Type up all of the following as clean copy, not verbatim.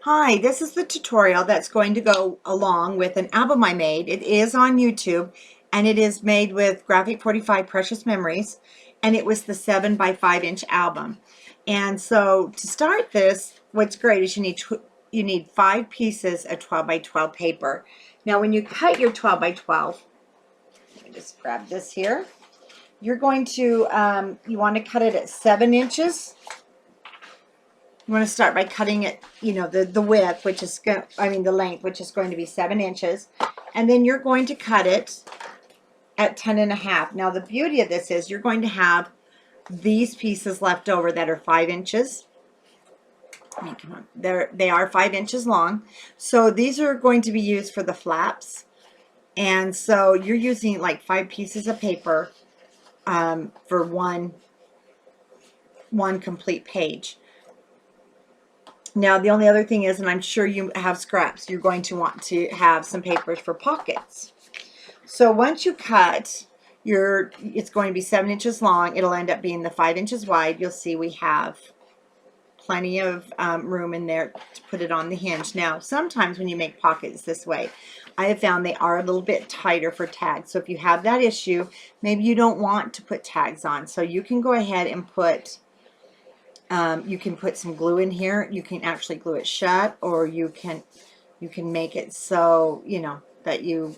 Hi, this is the tutorial that's going to go along with an album I made. It is on YouTube and it is made with Graphic 45 Precious Memories, and it was the 7 by 5 inch album. And so to start this, what's great is you need 5 pieces of 12 by 12 paper. Now when you cut your 12 by 12, let me just grab this here. You're going to, you want to cut it at 7 inches. You want to start by cutting it, the width, which is, the length, which is going to be 7 inches. And then you're going to cut it at 10.5. Now, the beauty of this is you're going to have these pieces left over that are 5 inches. I mean, come on. They are 5 inches long. So these are going to be used for the flaps. And so you're using like 5 pieces of paper for one complete page. Now, the only other thing is, and I'm sure you have scraps, you're going to want to have some papers for pockets. So once you cut, it's going to be 7 inches long. It'll end up being the 5 inches wide. You'll see we have plenty of room in there to put it on the hinge. Now, sometimes when you make pockets this way, I have found they are a little bit tighter for tags. So if you have that issue, maybe you don't want to put tags on. So you can go ahead and put you can put some glue in here. You can actually glue it shut, or you can make it so that you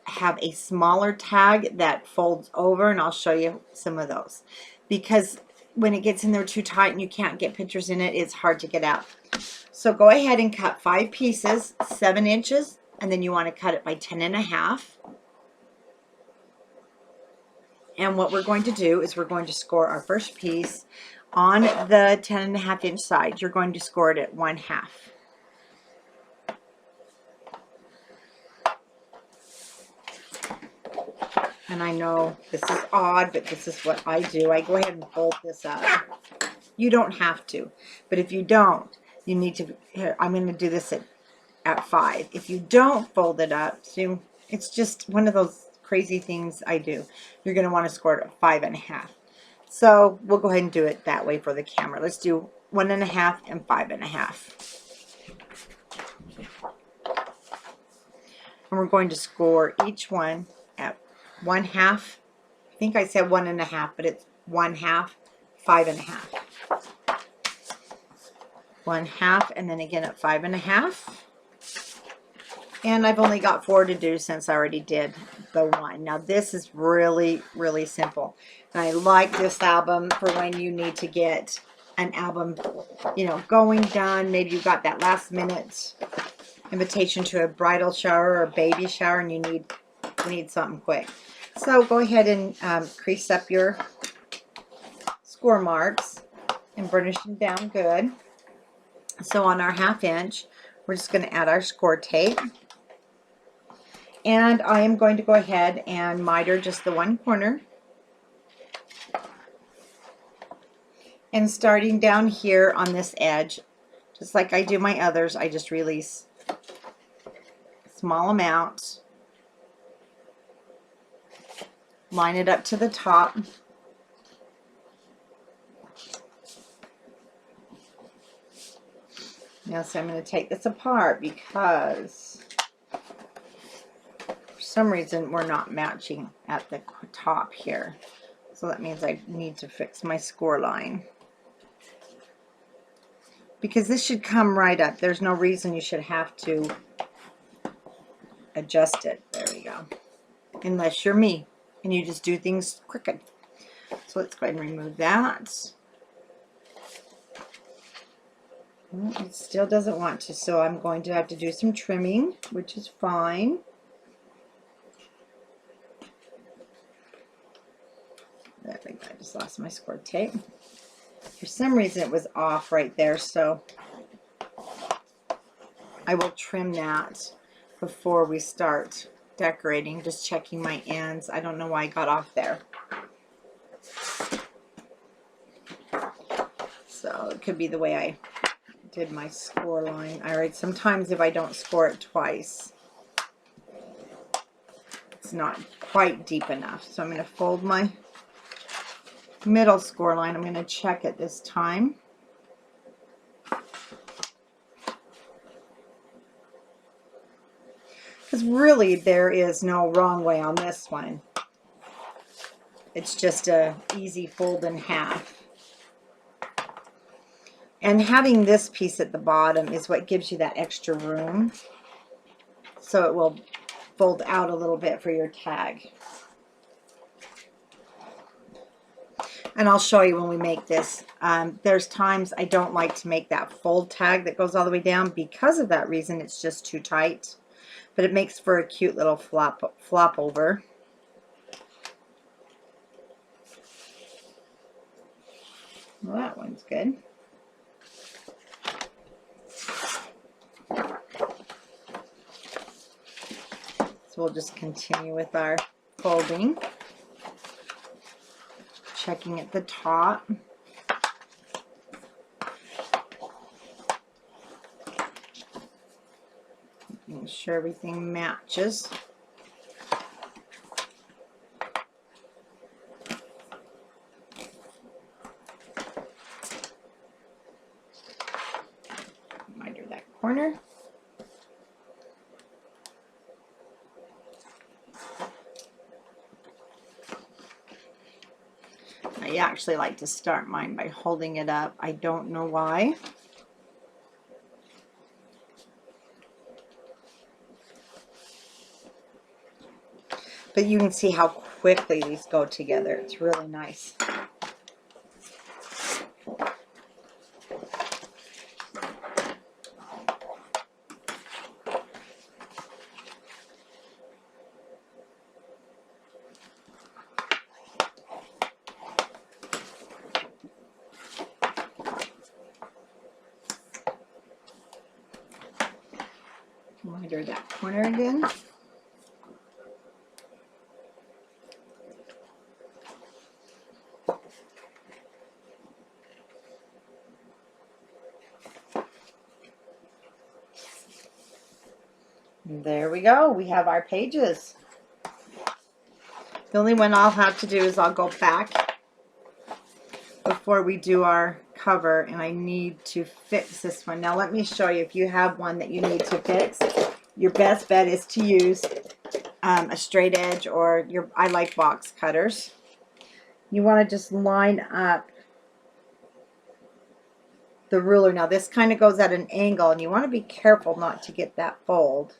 have a smaller tag that folds over, and I'll show you some of those, because when it gets in there too tight and you can't get pictures in it, it's hard to get out. So go ahead and cut 5 pieces, 7 inches, and then you want to cut it by 10.5. And what we're going to do is we're going to score our first piece on the 10.5 inch side. You're going to score it at 1/2. And I know this is odd, but this is what I do. I go ahead and fold this up. You don't have to, but if you don't, you need to. Here, I'm going to do this at 5. If you don't fold it up, so it's just one of those crazy things I do. You're going to want to score it at 5.5. So we'll go ahead and do it that way for the camera. Let's do 1.5 and 5.5. And we're going to score each one at 1/2. I think I said 1.5, but it's 1/2, 5.5. 1/2, and then again at 5.5. And I've only got 4 to do since I already did the 1. Now this is really, really simple. And I like this album for when you need to get an album, going, done. Maybe you've got that last minute invitation to a bridal shower or baby shower and you need something quick. So go ahead and crease up your score marks and burnish them down good. So on our 1/2 inch, we're just going to add our score tape. And I am going to go ahead and miter just the one corner. And starting down here on this edge, just like I do my others, I just release a small amount. Line it up to the top. Now, so I'm going to take this apart because for some reason we're not matching at the top here. So that means I need to fix my score line. Because this should come right up. There's no reason you should have to adjust it. There we go. Unless you're me and you just do things crooked. So let's go ahead and remove that. It still doesn't want to, so I'm going to have to do some trimming, which is fine. I think I just lost my score tape. For some reason it was off right there, so I will trim that before we start decorating. Just checking my ends. I don't know why I got off there. So it could be the way I did my score line. Alright, sometimes if I don't score it twice, it's not quite deep enough. So I'm going to fold my middle score line. I'm going to check it this time. Because really there is no wrong way on this one. It's just a easy fold in half. And having this piece at the bottom is what gives you that extra room. So it will fold out a little bit for your tag. And I'll show you when we make this. There's times I don't like to make that fold tag that goes all the way down because of that reason. It's just too tight. But it makes for a cute little flop over. Well, that one's good. So we'll just continue with our folding. Checking at the top. Making sure everything matches. Miter that corner. I actually like to start mine by holding it up. I don't know why. But you can see how quickly these go together. It's really nice. Miter that corner again. There we go. We have our pages. The only one I'll have to do is I'll go back before we do our cover, and I need to fix this one. Now let me show you. If you have one that you need to fix, your best bet is to use a straight edge, or I like box cutters. You want to just line up the ruler. Now this kind of goes at an angle, and you want to be careful not to get that fold.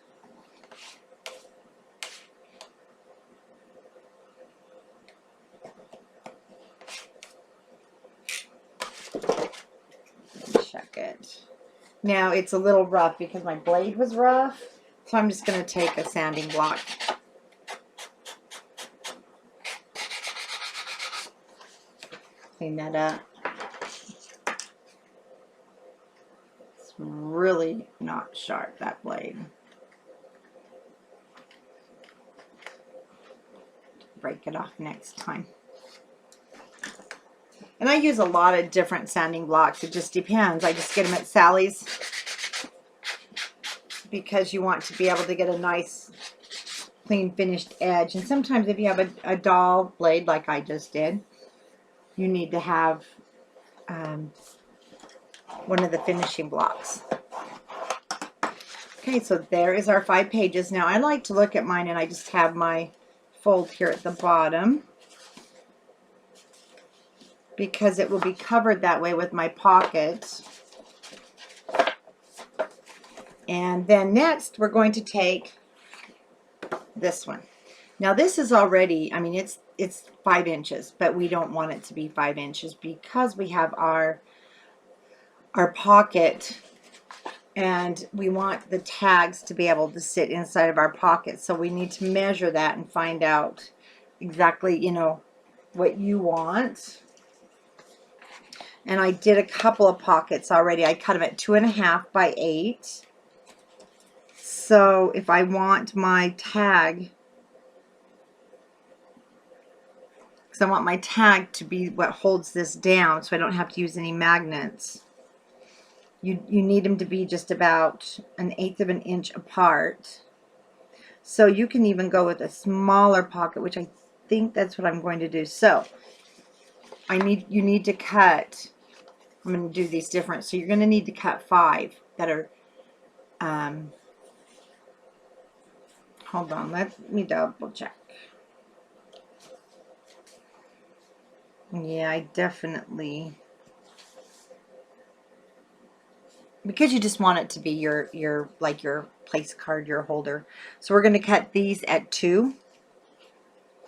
Check it. Now it's a little rough because my blade was rough, so I'm just going to take a sanding block. Clean that up. It's really not sharp, that blade. Break it off next time. And I use a lot of different sanding blocks. It just depends. I just get them at Sally's because you want to be able to get a nice, clean, finished edge. And sometimes if you have a dull blade like I just did, you need to have one of the finishing blocks. Okay, so there is our 5 pages. Now I like to look at mine, and I just have my fold here at the bottom, because it will be covered that way with my pocket. And then next we're going to take this one. Now this is already, I mean, it's 5 inches, but we don't want it to be 5 inches because we have our pocket, and we want the tags to be able to sit inside of our pocket. So we need to measure that and find out exactly, you know, what you want. And I did a couple of pockets already. I cut them at 2.5 by 8. So if I want my tag, because I want my tag to be what holds this down so I don't have to use any magnets, you need them to be just about 1/8 of an inch apart. So you can even go with a smaller pocket, which I think that's what I'm going to do. So you need to cut, I'm going to do these different. So you're going to need to cut 5 that are hold on, let me double check. Yeah, I definitely, because you just want it to be your like your place card, your holder. So we're going to cut these at 2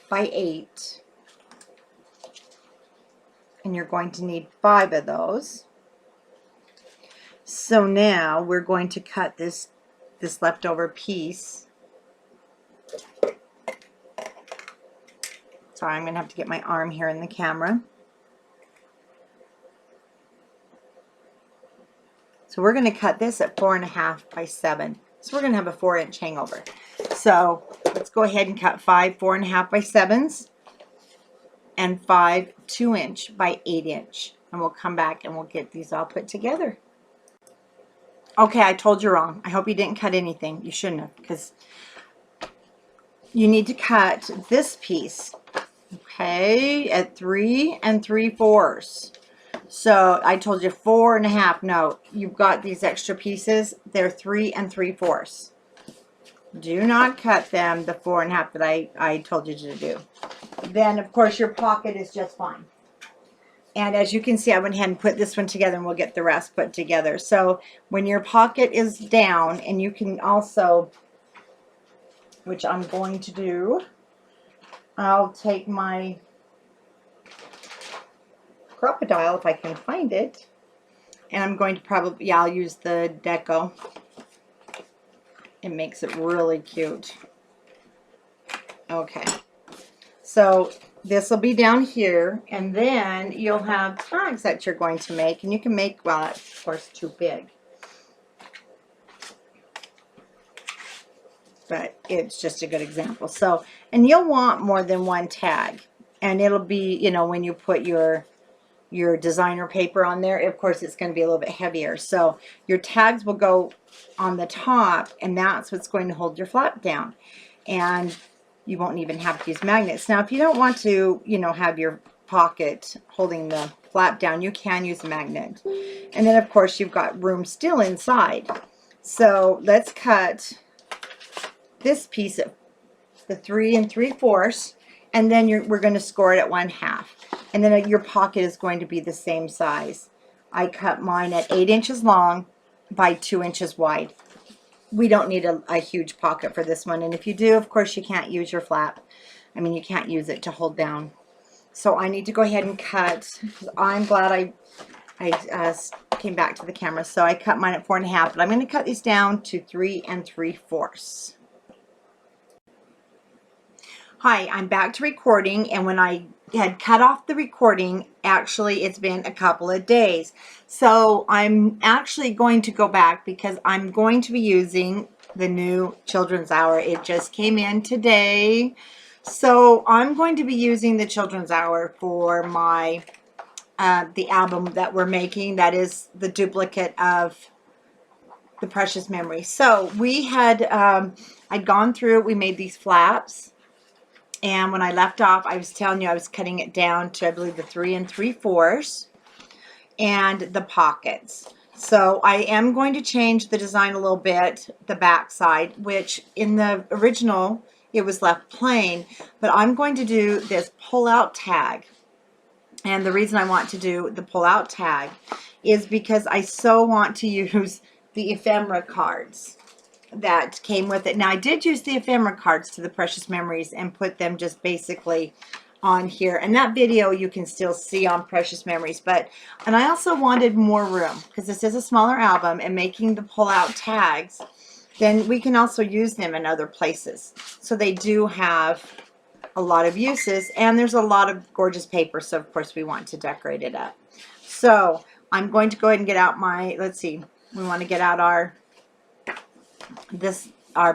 by 8, and you're going to need 5 of those. So now we're going to cut this leftover piece. Sorry, I'm going to have to get my arm here in the camera. So we're going to cut this at 4.5 by 7. So we're going to have a 4-inch hangover. So let's go ahead and cut 5 4.5 by 7s and 5 2-inch by 8-inch. And we'll come back and we'll get these all put together. Okay, I told you wrong. I hope you didn't cut anything. You shouldn't have, because you need to cut this piece, okay, at 3 3/4. So I told you 4.5. No, you've got these extra pieces. They're 3 3/4. Do not cut them the 4.5 that I told you to do. Then, of course, your pocket is just fine. And as you can see, I went ahead and put this one together, and we'll get the rest put together. So when your pocket is down, and you can also, which I'm going to do, I'll take my crocodile if I can find it, and I'm going to probably, yeah, I'll use the deco. It makes it really cute. Okay, so this will be down here, and then you'll have tags that you're going to make, and you can make, well, that's of course too big, but it's just a good example. So, and you'll want more than one tag, and it'll be, you know, when you put your designer paper on there, of course it's going to be a little bit heavier. So your tags will go on the top, and that's what's going to hold your flap down, and you won't even have to use magnets. Now if you don't want to, you know, have your pocket holding the flap down, you can use a magnet. And then of course you've got room still inside. So let's cut this piece of the 3 3/4, and then we're going to score it at 1/2. And then your pocket is going to be the same size. I cut mine at 8 inches long by 2 inches wide. We don't need a huge pocket for this one. And if you do, of course, you can't use your flap. I mean, you can't use it to hold down. So I need to go ahead and cut. I'm glad I came back to the camera. So I cut mine at 4.5, but I'm going to cut these down to 3 3/4. Hi, I'm back to recording, and when I had cut off the recording, actually it's been a couple of days. So I'm actually going to go back because I'm going to be using the new Children's Hour. It just came in today. So I'm going to be using the Children's Hour for my the album that we're making. That is the duplicate of the Precious Memories. So we had I'd gone through, we made these flaps. And when I left off, I was telling you I was cutting it down to, I believe, the 3 3/4 and the pockets. So I am going to change the design a little bit, the back side, which in the original, it was left plain. But I'm going to do this pull-out tag. And the reason I want to do the pull-out tag is because I so want to use the ephemera cards that came with it. Now I did use the ephemera cards to the Precious Memories and put them just basically on here, and that video you can still see on Precious Memories. And I also wanted more room because this is a smaller album, and making the pull-out tags, then we can also use them in other places. So they do have a lot of uses, and there's a lot of gorgeous paper, so of course we want to decorate it up. So I'm going to go ahead and get out my, let's see, we want to get out our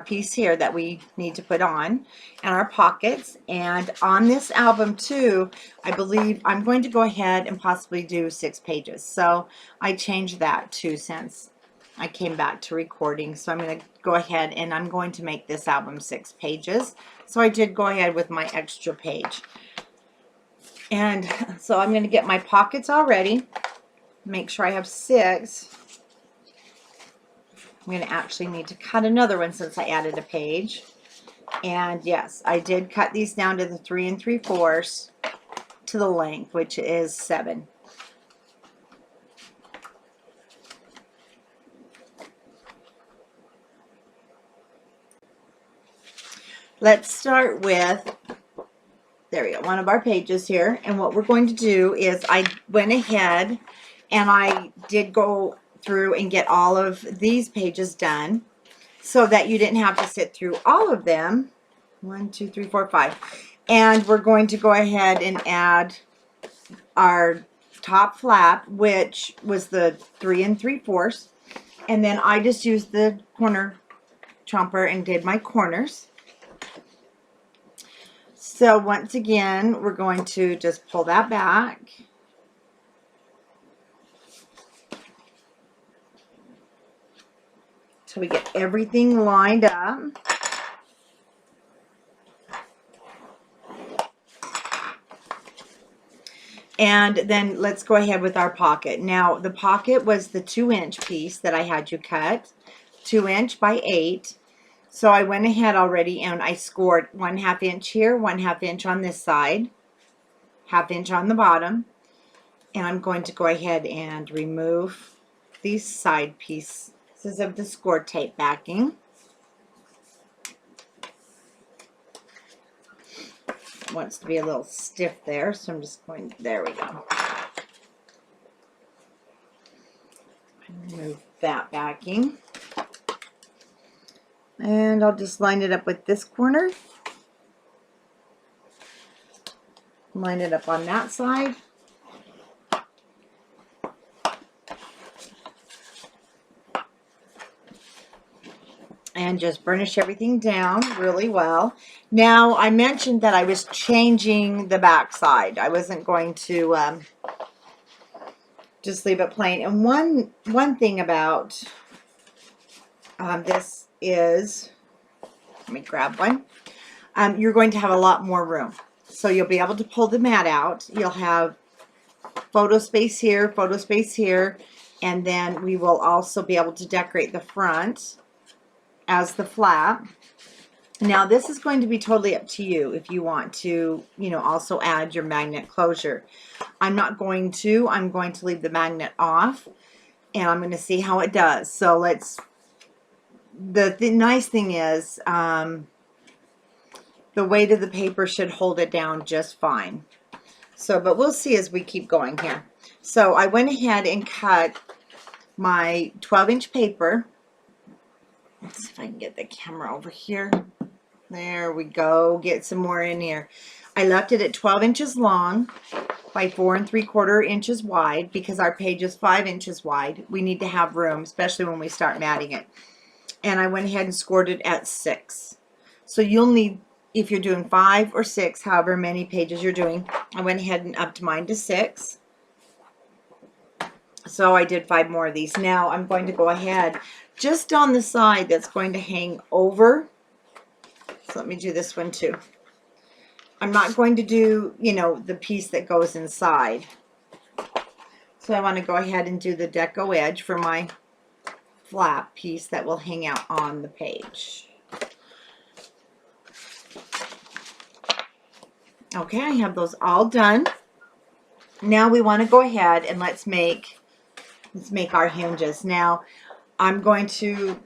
piece here that we need to put on, and our pockets. And on this album too, I believe I'm going to go ahead and possibly do 6 pages. So I changed that too since I came back to recording. So I'm going to go ahead and I'm going to make this album 6 pages. So I did go ahead with my extra page. And so I'm going to get my pockets all ready, make sure I have 6. I'm going to actually need to cut another one since I added a page. And yes, I did cut these down to the 3 3/4 to the length, which is 7. Let's start with, there we go, one of our pages here. And what we're going to do is I went ahead and I did go through and get all of these pages done so that you didn't have to sit through all of them. 1, 2, 3, 4, 5. And we're going to go ahead and add our top flap, which was the 3 3/4. And then I just used the corner chomper and did my corners. So once again, we're going to just pull that back. So we get everything lined up. And then let's go ahead with our pocket. Now the pocket was the 2-inch piece that I had you cut, 2" by 8. So I went ahead already and I scored 1/2 inch here, 1/2 inch on this side, 1/2 inch on the bottom. And I'm going to go ahead and remove these side pieces of the score tape backing. It wants to be a little stiff there, so I'm just going, there we go. Remove that backing. And I'll just line it up with this corner. Line it up on that side. And just burnish everything down really well. Now, I mentioned that I was changing the back side. I wasn't going to just leave it plain. And one thing about this is, let me grab one. You're going to have a lot more room. So you'll be able to pull the mat out. You'll have photo space here, and then we will also be able to decorate the front as the flap. Now this is going to be totally up to you if you want to, you know, also add your magnet closure. I'm not going to. I'm going to leave the magnet off, and I'm going to see how it does. So let's, the nice thing is the weight of the paper should hold it down just fine. So, but we'll see as we keep going here. So I went ahead and cut my 12-inch paper. Let's see if I can get the camera over here. There we go. Get some more in here. I left it at 12 inches long by 4 3/4 inches wide because our page is 5 inches wide. We need to have room, especially when we start matting it. And I went ahead and scored it at 6. So you'll need, if you're doing 5 or 6, however many pages you're doing, I went ahead and upped mine to 6. So I did 5 more of these. Now I'm going to go ahead just on the side that's going to hang over. So let me do this one too. I'm not going to do, you know, the piece that goes inside. So I want to go ahead and do the deco edge for my flap piece that will hang out on the page. Okay, I have those all done. Now we want to go ahead and let's make our hinges. Now I'm going to,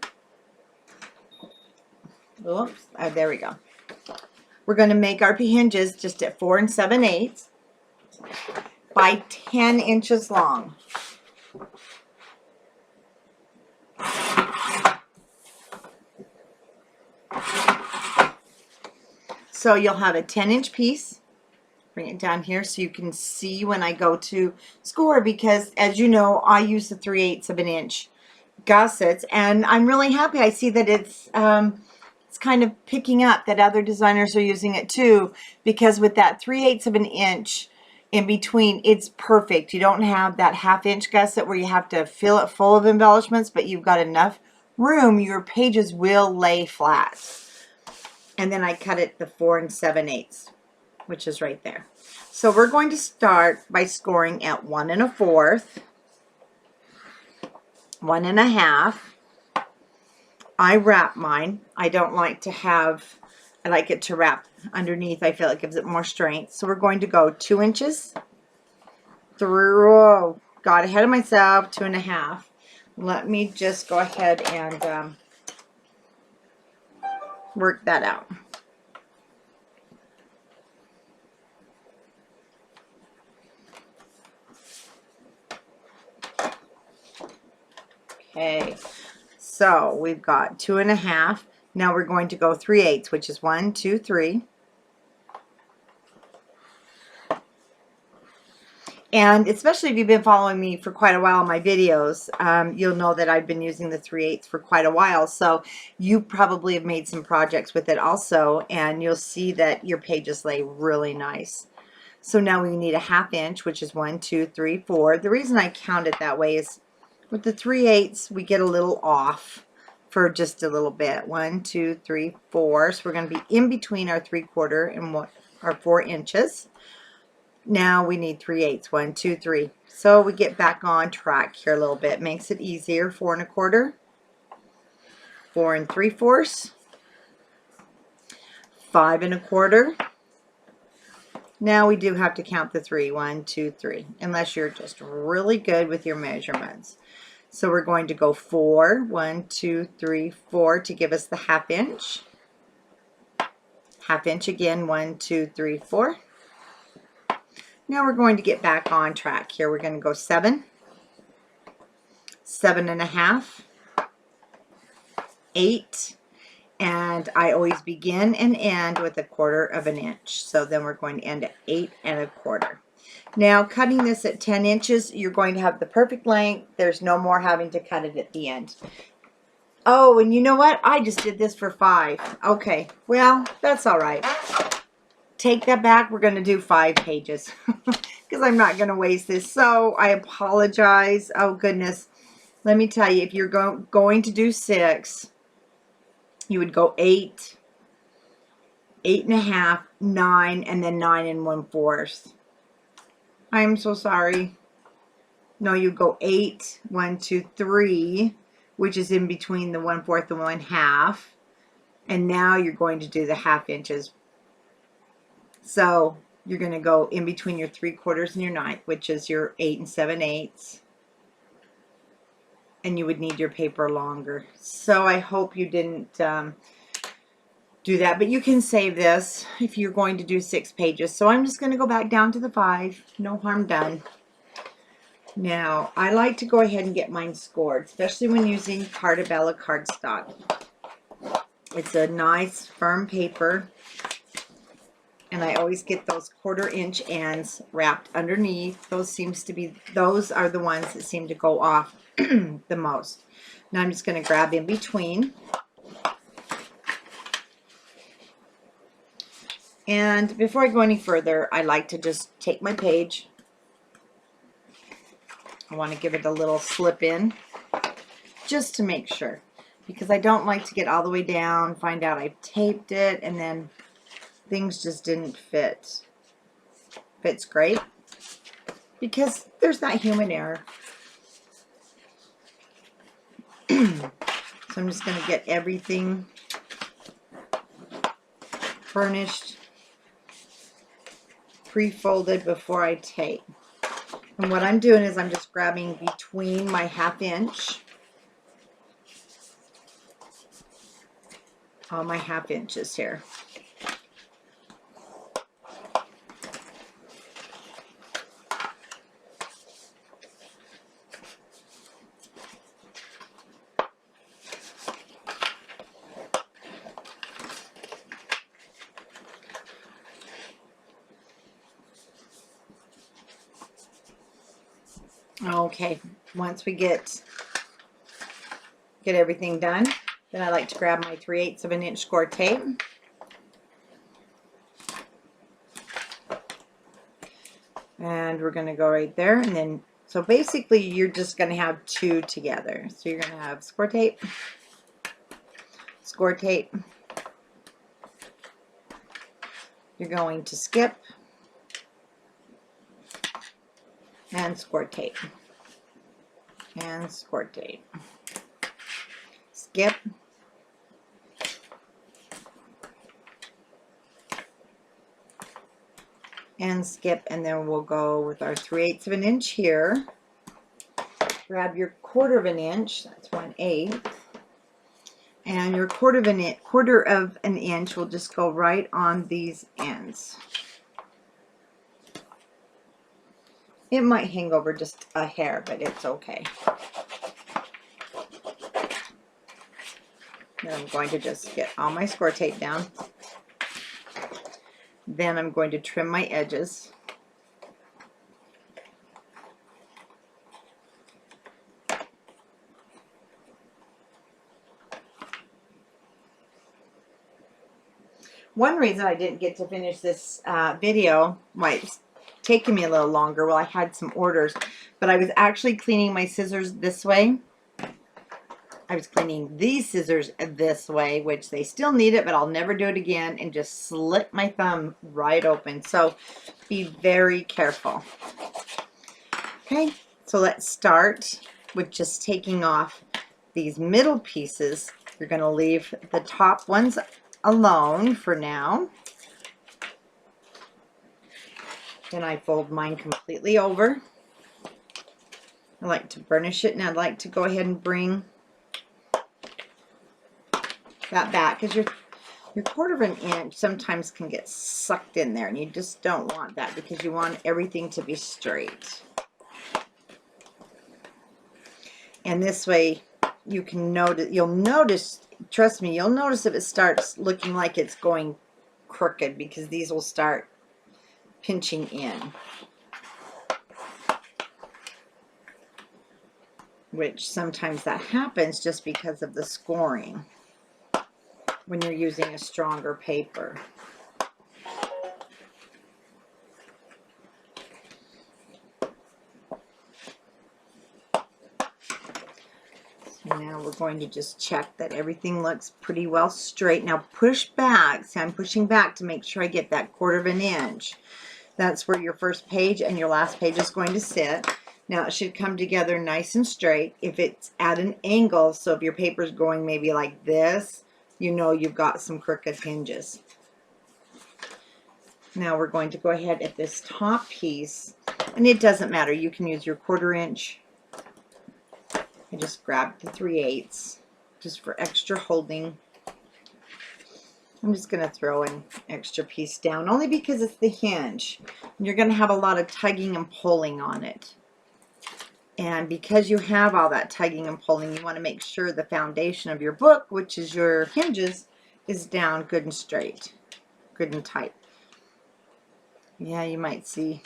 oops, there we go. We're going to make our hinges just at 4 7/8 by 10 inches long. So you'll have a 10-inch piece. Bring it down here so you can see when I go to score, because as you know, I use the 3/8 of an inch gussets, and I'm really happy. I see that it's kind of picking up that other designers are using it too, because with that 3/8 of an inch in between, it's perfect. You don't have that 1/2 inch gusset where you have to fill it full of embellishments, but you've got enough room. Your pages will lay flat. And then I cut it the 4 7/8, which is right there. So we're going to start by scoring at 1 1/4, 1 1/2. I wrap mine. I don't like to have I like it to wrap underneath. I feel it gives it more strength. So we're going to go 2 inches through. Oh, got ahead of myself. 2.5. Let me just go ahead and work that out. Okay, so we've got 2.5. Now we're going to go 3/8, which is 1, 2, 3. And especially if you've been following me for quite a while in my videos, you'll know that I've been using the 3/8 for quite a while. So you probably have made some projects with it also, and you'll see that your pages lay really nice. So now we need a 1/2 inch, which is 1, 2, 3, 4. The reason I count it that way is with the 3/8, we get a little off for just a little bit. 1, 2, 3, 4. So we're going to be in between our 3/4 and our 4 inches. Now we need 3/8. 1, 2, 3. So we get back on track here a little bit. Makes it easier. 4 1/4, 4 3/4, 5 1/4. Now we do have to count the 3. 1, 2, 3. Unless you're just really good with your measurements. So we're going to go 4. 1, 2, 3, 4 to give us the 1/2 inch. 1/2 inch again. 1, 2, 3, 4. Now we're going to get back on track here. We're going to go 7, 7.5, 8, and I always begin and end with 1/4 inch. So then we're going to end at 8 1/4. Now cutting this at 10 inches, you're going to have the perfect length. There's no more having to cut it at the end. Oh, and you know what? I just did this for 5. Okay, well, that's all right. Take that back. We're going to do 5 pages because I'm not going to waste this. So I apologize. Oh, goodness. Let me tell you, if you're going to do 6, you would go 8, 8.5, 9, and then 9 1/4. I'm so sorry. No, you go 8, 1, 2, 3, which is in between the 1/4 and 1/2. And now you're going to do the 1/2 inches. So you're going to go in between your 3/4 and your 9, which is your 8 7/8. And you would need your paper longer. So I hope you didn't do that. But you can save this if you're going to do 6 pages. So I'm just going to go back down to the 5. No harm done. Now, I like to go ahead and get mine scored, especially when using Cartabella cardstock. It's a nice, firm paper. And I always get those 1/4 inch ends wrapped underneath. Those are the ones that seem to go off the most. Now I'm just going to grab in between. And before I go any further, I like to just take my page. I want to give it a little slip in just to make sure, because I don't like to get all the way down, find out I've taped it, and then things just didn't fit. Fits great because there's that human error. So I'm just going to get everything furnished, pre-folded before I tape. And what I'm doing is I'm just grabbing between my 1/2 inch, all my 1/2 inches here. Okay, once we get everything done, then I like to grab my 3/8 of an inch score tape. And we're going to go right there. And then, so basically you're just going to have 2 together. So you're going to have score tape, you're going to skip, and score tape, and score tape, skip, and skip, and then we'll go with our 3/8 of an inch here. Grab your 1/4 of an inch, that's 1/8, and your 1/4 of an inch will just go right on these ends. It might hang over just a hair, but it's okay. Then I'm going to just get all my score tape down. Then I'm going to trim my edges. One reason I didn't get to finish this video, why it's taking me a little longer, well, I had some orders, but I was actually cleaning my scissors this way. I was cleaning these scissors this way, which they still need it, but I'll never do it again, and just slit my thumb right open. So be very careful. Okay, so let's start with just taking off these middle pieces. You're going to leave the top ones alone for now. Then I fold mine completely over. I like to burnish it, and I'd like to go ahead and bring that back, because your 1/4 of an inch sometimes can get sucked in there, and you just don't want that, because you want everything to be straight. And this way you can notice, you'll notice, trust me, you'll notice if it starts looking like it's going crooked, because these will start pinching in, which sometimes that happens just because of the scoring when you're using a stronger paper. So now we're going to just check that everything looks pretty well straight. Now push back. See, I'm pushing back to make sure I get that 1/4 of an inch. That's where your first page and your last page is going to sit. Now it should come together nice and straight. If it's at an angle, so if your paper is going maybe like this, you know you've got some crooked hinges. Now we're going to go ahead at this top piece, and it doesn't matter. You can use your 1/4 inch. I just grabbed the 3/8 just for extra holding. I'm just going to throw an extra piece down, only because it's the hinge. You're going to have a lot of tugging and pulling on it. And because you have all that tugging and pulling, you want to make sure the foundation of your book, which is your hinges, is down good and straight, good and tight. Yeah, you might see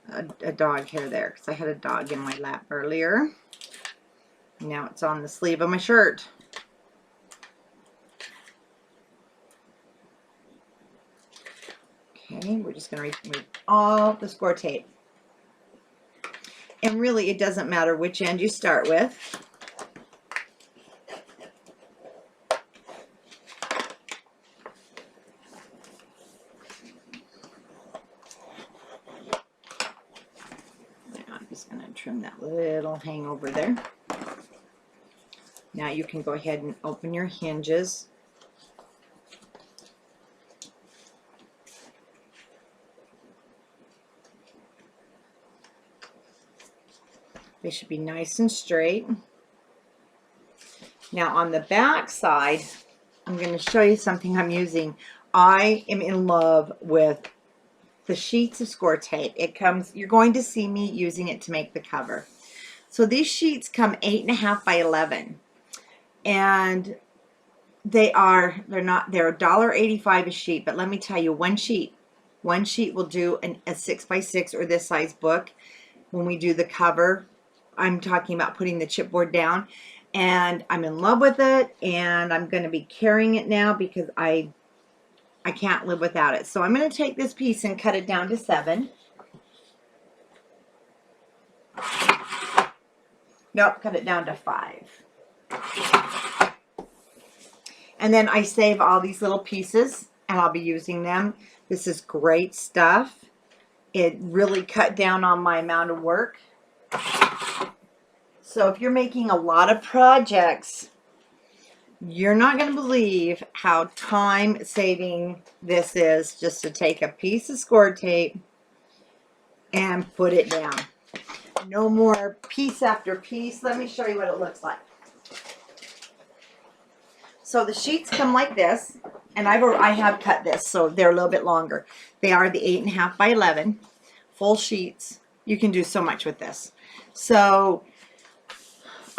a dog hair there, because I had a dog in my lap earlier. Now it's on the sleeve of my shirt. Okay, we're just going to remove all the score tape. And really, it doesn't matter which end you start with. Now I'm just going to trim that little hangover there. Now you can go ahead and open your hinges. They should be nice and straight. Now on the back side, I'm going to show you something I'm using. I am in love with the sheets of score tape. It comes, you're going to see me using it to make the cover. So these sheets come 8.5 by 11. And they're $1.85 a sheet, but let me tell you, one sheet will do a 6 by 6 or this size book. When we do the cover, I'm talking about putting the chipboard down, and I'm in love with it, and I'm going to be carrying it now because I can't live without it. So I'm going to take this piece and cut it down to 7. Nope, cut it down to 5. And then I save all these little pieces, and I'll be using them. This is great stuff. It really cut down on my amount of work. So if you're making a lot of projects, You're not going to believe how time saving this is, just to take a piece of score tape and put it down. No more piece after piece. Let me show you what it looks like. So the sheets come like this, and I have cut this, so they're a little bit longer. They are the 8.5 by 11 full sheets. You can do so much with this. So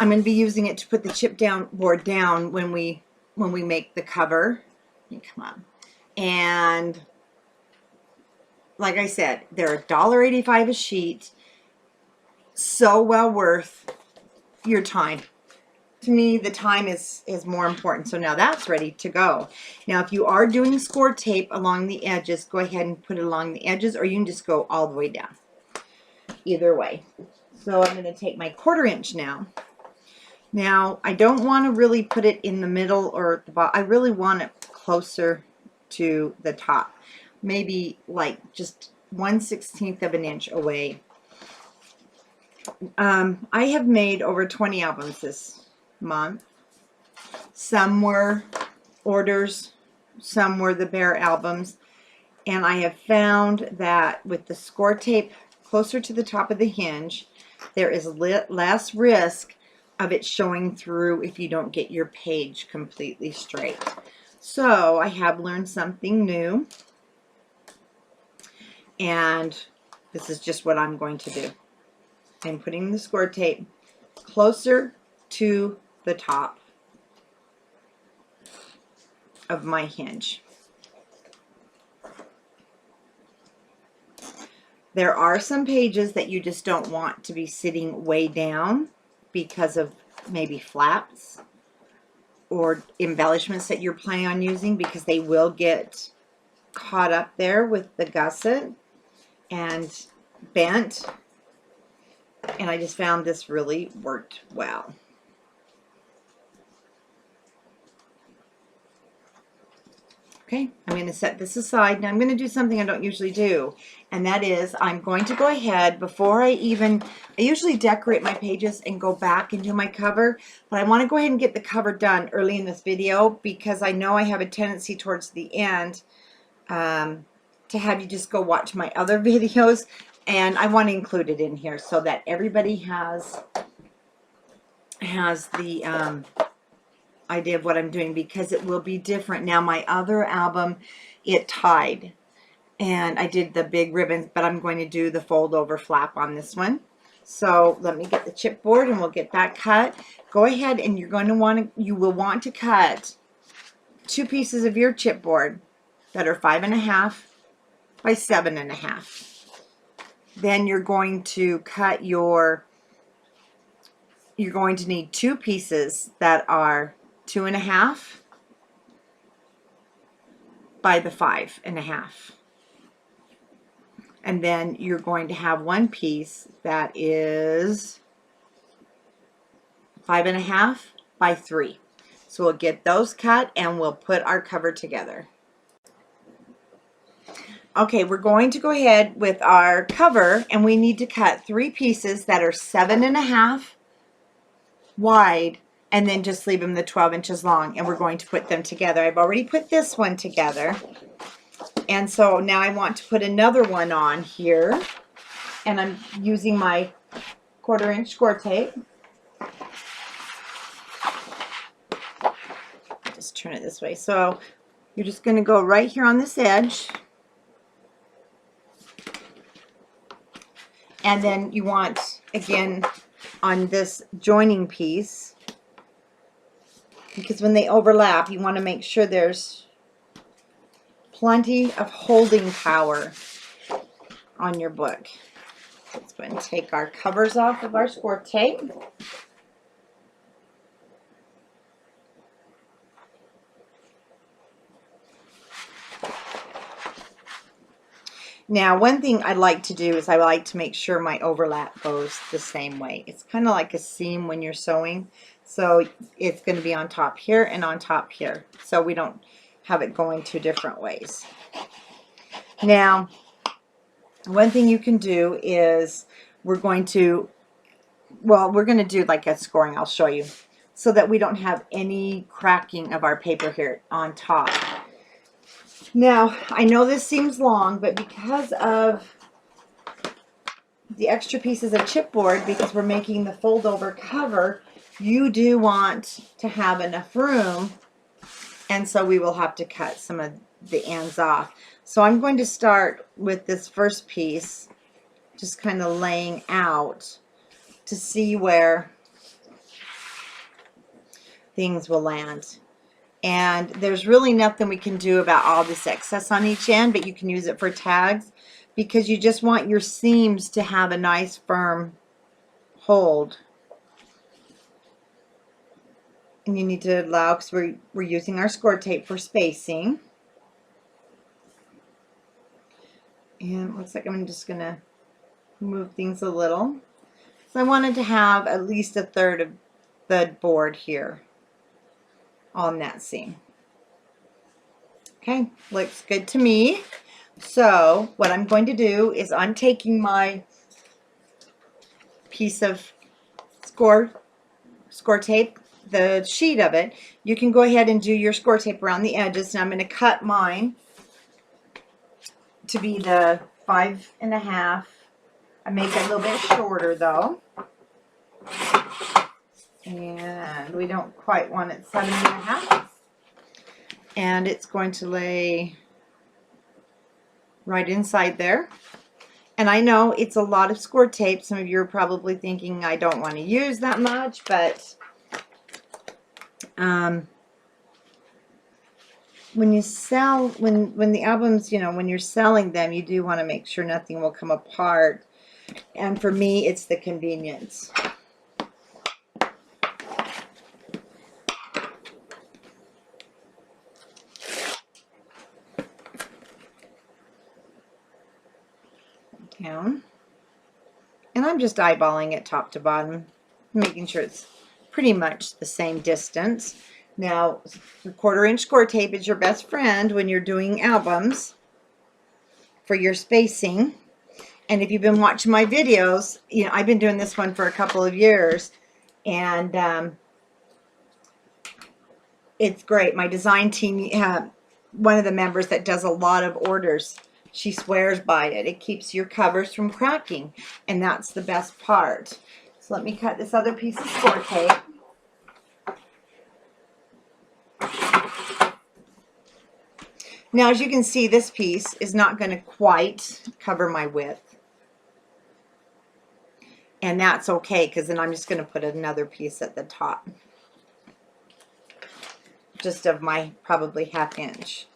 I'm going to be using it to put the chip down board down when we make the cover. Come on. And like I said, they're $1.85 a sheet. So well worth your time. To me, the time is more important. So now that's ready to go. Now, if you are doing score tape along the edges, go ahead and put it along the edges, or you can just go all the way down. Either way. So I'm going to take my 1/4 inch now. Now, I don't want to really put it in the middle or the bottom. I really want it closer to the top. Maybe like just 1/16 of an inch away. I have made over 20 albums this month. Some were orders, some were the bare albums, and I have found that with the score tape closer to the top of the hinge, there is less risk of it showing through if you don't get your page completely straight. So I have learned something new, and this is just what I'm going to do. I'm putting the score tape closer to the top of my hinge. There are some pages that you just don't want to be sitting way down because of maybe flaps or embellishments that you're planning on using, because they will get caught up there with the gusset and bent. And I just found this really worked well. Okay, I'm going to set this aside. Now I'm going to do something I don't usually do, and that is I'm going to go ahead before I usually decorate my pages and go back and do my cover, but I want to go ahead and get the cover done early in this video, because I know I have a tendency towards the end to have you just go watch my other videos, and I want to include it in here so that everybody has the idea of what I'm doing, because it will be different. Now my other album, it tied, and I did the big ribbons, but I'm going to do the fold over flap on this one. So let me get the chipboard and we'll get that cut. Go ahead, and you will want to cut 2 pieces of your chipboard that are 5.5 by 7.5. Then you're going to cut you're going to need 2 pieces that are 2.5 by the 5.5. And then you're going to have 1 piece that is 5.5 by 3. So we'll get those cut and we'll put our cover together. Okay, we're going to go ahead with our cover, and we need to cut 3 pieces that are 7.5 wide, and then just leave them the 12 inches long, and we're going to put them together. I've already put this one together, and so now I want to put another one on here, and I'm using my 1/4 inch score tape. Just turn it this way. So you're just going to go right here on this edge, and then you want, again, on this joining piece, because when they overlap, you want to make sure there's plenty of holding power on your book. Let's go ahead and take our covers off of our score tape. Now, one thing I like to do is I like to make sure my overlap goes the same way. It's kind of like a seam when you're sewing. So it's going to be on top here and on top here, so we don't have it going 2 different ways. Now, one thing you can do is we're going to do like a scoring. I'll show you. so that we don't have any cracking of our paper here on top. Now, I know this seems long, but because of the extra pieces of chipboard, because we're making the fold over cover, you do want to have enough room, and so we will have to cut some of the ends off. So I'm going to start with this first piece, just kind of laying out to see where things will land. And there's really nothing we can do about all this excess on each end, but you can use it for tags, because you just want your seams to have a nice firm hold. And you need to allow, because we're using our score tape for spacing. And it looks like I'm just going to move things a little. So I wanted to have at least 1/3 of the board here on that seam. Okay, looks good to me. So what I'm going to do is I'm taking my piece of score tape, the sheet of it. You can go ahead and do your score tape around the edges. Now I'm going to cut mine to be the 5.5. I make it a little bit shorter though. And we don't quite want it 7.5. And it's going to lay right inside there. And I know it's a lot of score tape. Some of you are probably thinking I don't want to use that much, but when you sell, when the albums, you know, when you're selling them, you do want to make sure nothing will come apart. And for me, it's the convenience. Down. And I'm just eyeballing it top to bottom, making sure it's pretty much the same distance. Now, 1/4 inch score tape is your best friend when you're doing albums for your spacing. And if you've been watching my videos, you know, I've been doing this one for a couple of years, and it's great. My design team, one of the members that does a lot of orders, she swears by it. It keeps your covers from cracking, and that's the best part. So let me cut this other piece of score tape. Now, as you can see, this piece is not going to quite cover my width. And that's okay, because then I'm just going to put another piece at the top. Just of my probably 1/2 inch.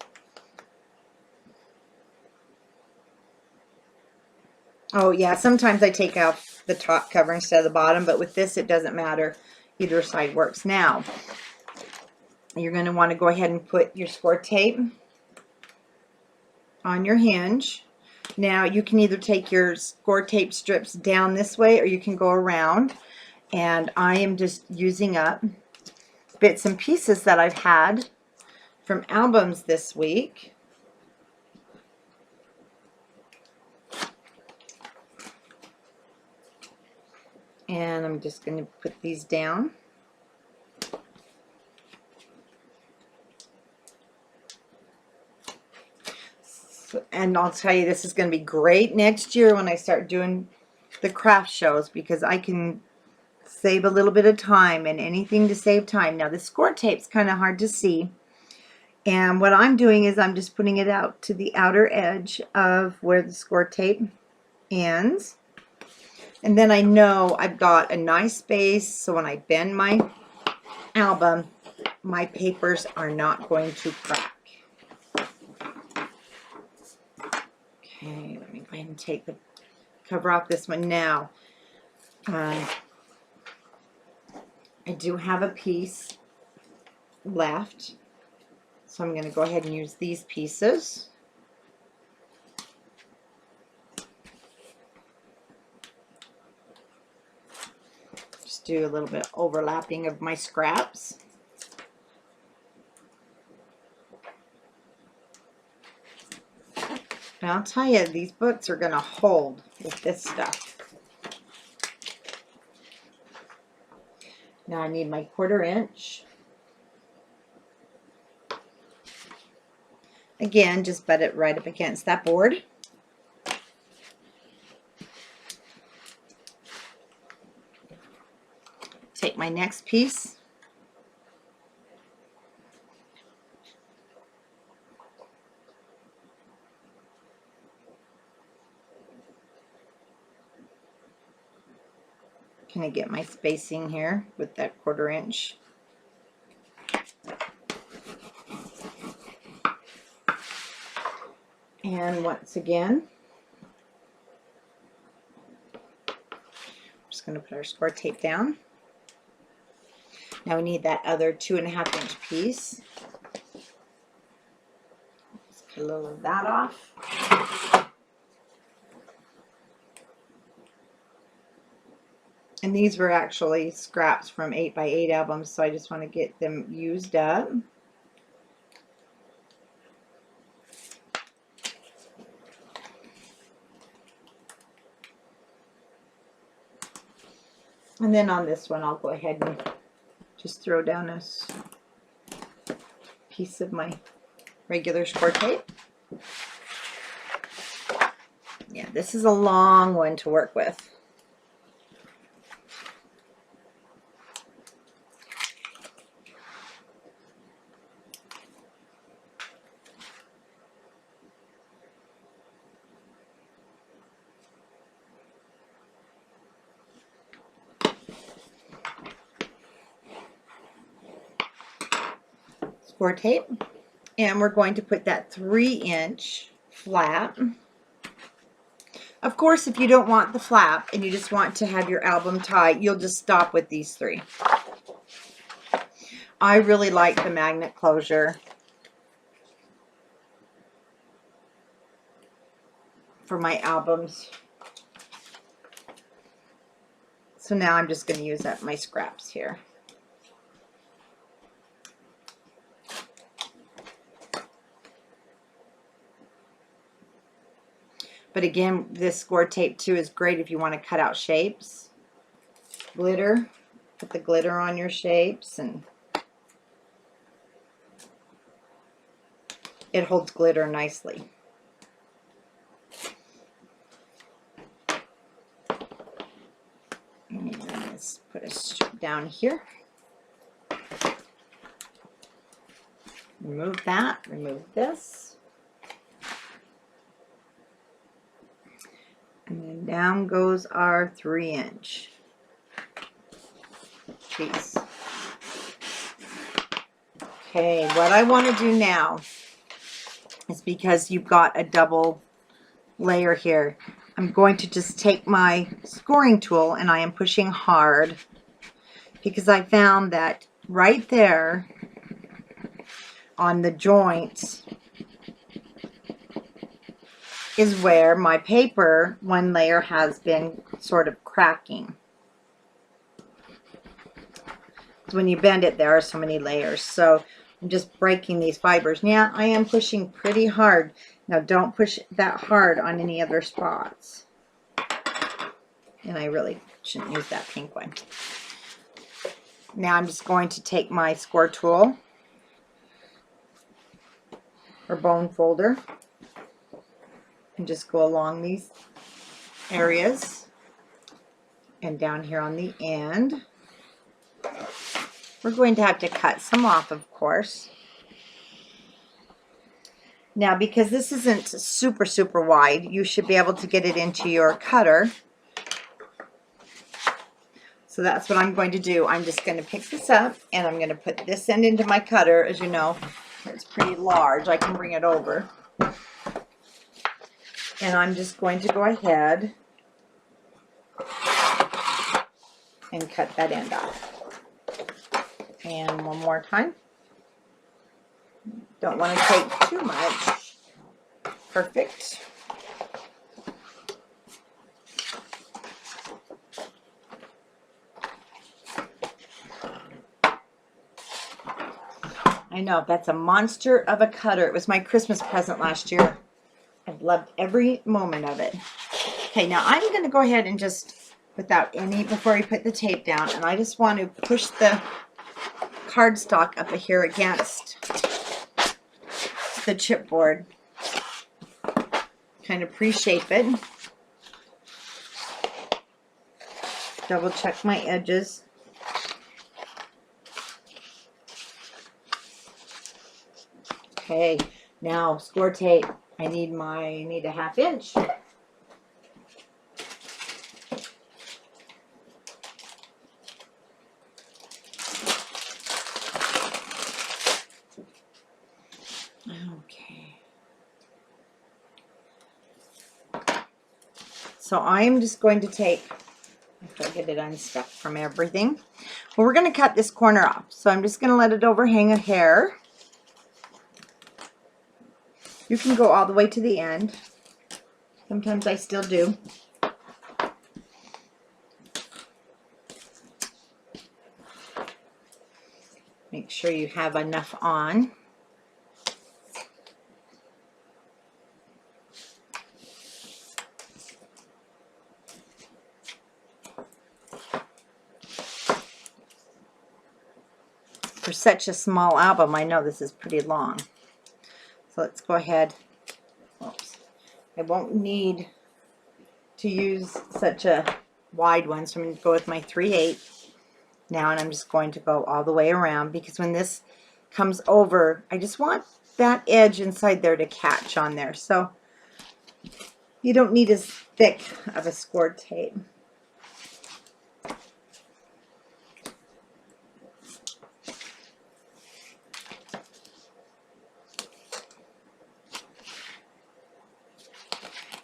Oh yeah, sometimes I take out the top cover instead of the bottom, but with this it doesn't matter. Either side works. Now, you're going to want to go ahead and put your score tape on your hinge. Now, you can either take your score tape strips down this way, or you can go around. And I am just using up bits and pieces that I've had from albums this week. And I'm just going to put these down. And I'll tell you, this is going to be great next year when I start doing the craft shows, because I can save a little bit of time, and anything to save time. Now, the score tape's kind of hard to see. And what I'm doing is I'm just putting it out to the outer edge of where the score tape ends. And then I know I've got a nice space, so when I bend my album, my papers are not going to crack. Okay, let me go ahead and take the cover off this one now. I do have a piece left, so I'm going to go ahead and use these pieces. Just do a little bit of overlapping of my scraps. And I'll tell you, these books are going to hold with this stuff. Now I need my 1/4 inch. Again, just butt it right up against that board. Take my next piece. Can I get my spacing here with that 1/4 inch? And once again, I'm just going to put our score tape down. Now we need that other 2.5 inch piece. Let's cut a little of that off. And these were actually scraps from 8x8 albums, so I just want to get them used up. And then on this one, I'll go ahead and just throw down a piece of my regular score tape. Yeah, this is a long one to work with. Score tape, and we're going to put that 3-inch flap. Of course, if you don't want the flap and you just want to have your album tight, you'll just stop with these 3. I really like the magnet closure for my albums. So now I'm just going to use up my scraps here. But again, this score tape too is great if you want to cut out shapes. Glitter, put the glitter on your shapes, and it holds glitter nicely. And let's put a strip down here. Remove that, remove this. And then down goes our 3-inch piece. Okay, what I want to do now is, because you've got a double layer here, I'm going to just take my scoring tool, and I am pushing hard, because I found that right there on the joints is where my paper, one layer, has been sort of cracking. When you bend it, there are so many layers. So I'm just breaking these fibers. Yeah, I am pushing pretty hard. Now don't push that hard on any other spots. And I really shouldn't use that pink one. Now I'm just going to take my score tool or bone folder and just go along these areas and down here on the end. We're going to have to cut some off, of course. Now, because this isn't super wide, you should be able to get it into your cutter. So that's what I'm going to do. I'm just going to pick this up, and I'm going to put this end into my cutter. As you know, it's pretty large. I can bring it over. And I'm just going to go ahead and cut that end off. And one more time. Don't want to take too much. Perfect. I know, that's a monster of a cutter. It was my Christmas present last year. I've loved every moment of it. Okay, now I'm going to go ahead and just without any, before we put the tape down. And I just want to push the cardstock up here against the chipboard. Kind of pre-shape it. Double check my edges. Okay, now score tape. I need a 1/2 inch. Okay. So I'm just going to take, if I get it unstuck from everything. Well, we're going to cut this corner off. So I'm just going to let it overhang a hair. You can go all the way to the end. Sometimes I still do. Make sure you have enough on. For such a small album, I know this is pretty long. So let's go ahead. Oops. I won't need to use such a wide one, so I'm going to go with my 3/8 now, and I'm just going to go all the way around, because when this comes over, I just want that edge inside there to catch on there. So you don't need as thick of a score tape.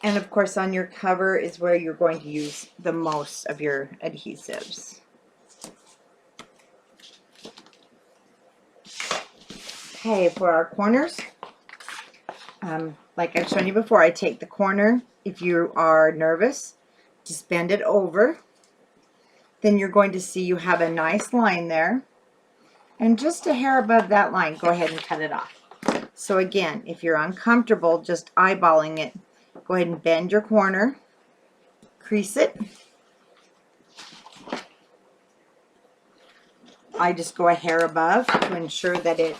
And of course, on your cover is where you're going to use the most of your adhesives. Okay, for our corners, like I've shown you before, I take the corner. If you are nervous, just bend it over. Then you're going to see you have a nice line there. And just a hair above that line, go ahead and cut it off. So again, if you're uncomfortable just eyeballing it, go ahead and bend your corner, crease it. I just go a hair above to ensure that it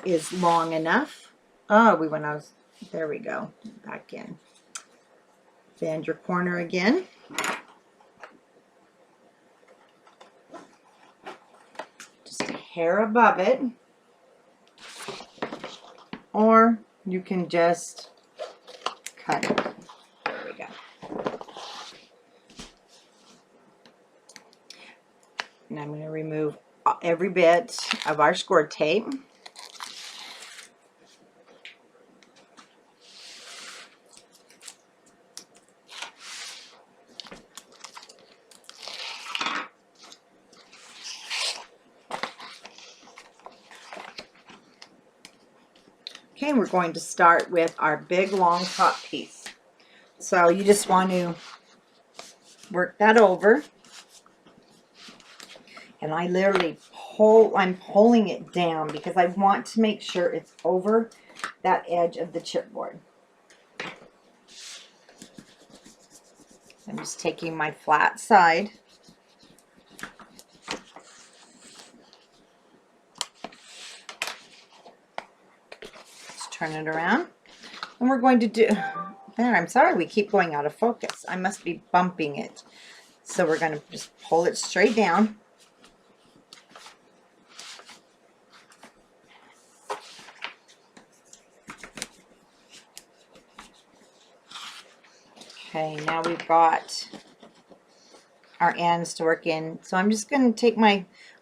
is long enough. Oh, there we go, back in. Bend your corner again. Just a hair above it. Or you can just cut it. There we go. And I'm going to remove every bit of our score tape. Okay, we're going to start with our big long top piece. So you just want to work that over. And I literally I'm pulling it down because I want to make sure it's over that edge of the chipboard. I'm just taking my flat side. Just turn it around. And we're going to do, there, I'm sorry we keep going out of focus. I must be bumping it. So we're going to just pull it straight down. Okay, now we've got our ends to work in. So I'm just going to take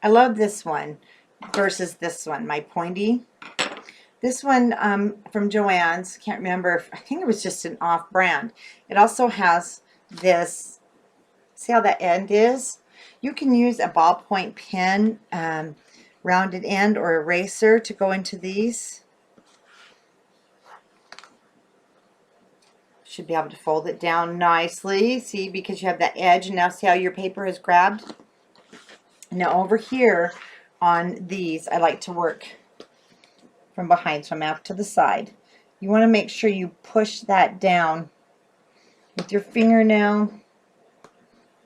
I love this one versus this one, my pointy. This one from Joann's, can't remember, I think it was just an off-brand. It also has this, see how that end is? You can use a ballpoint pen, rounded end, or eraser to go into these. Should be able to fold it down nicely, see, because you have that edge, and now see how your paper is grabbed? Now over here on these, I like to work from behind, so I'm out to the side. You want to make sure you push that down with your fingernail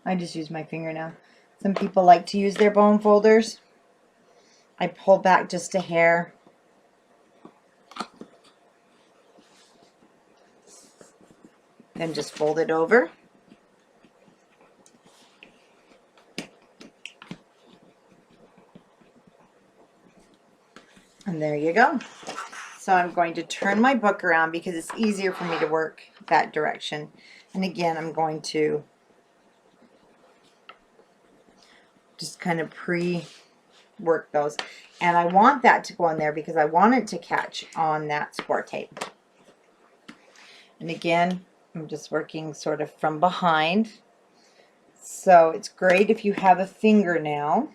I just use my finger now. Some people like to use their bone folders. I pull back just a hair. Then just fold it over. And there you go. So I'm going to turn my book around because it's easier for me to work that direction. And again, I'm going to just kind of pre-work those. And I want that to go on there because I want it to catch on that score tape. And again, I'm just working sort of from behind. So it's great if you have a fingernail.